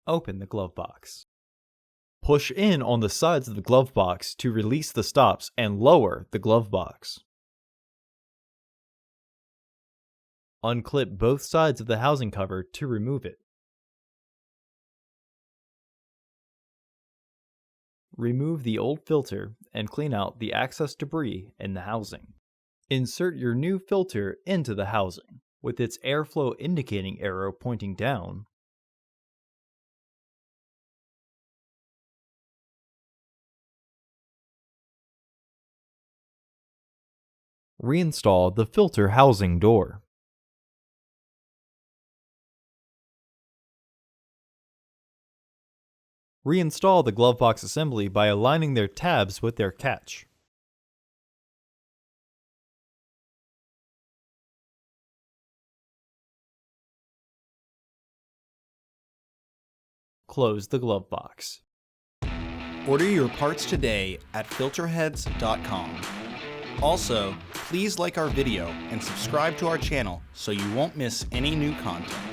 Open the glove box. Push in on the sides of the glove box to release the stops and lower the glove box. Unclip both sides of the housing cover to remove it. Remove the old filter and clean out the excess debris in the housing. Insert your new filter into the housing, with its airflow indicating arrow pointing down. Reinstall the filter housing door. Reinstall the glove box assembly by aligning their tabs with their catch. Close the glove box. Order your parts today at filterheads.com. Also, please like our video and subscribe to our channel so you won't miss any new content.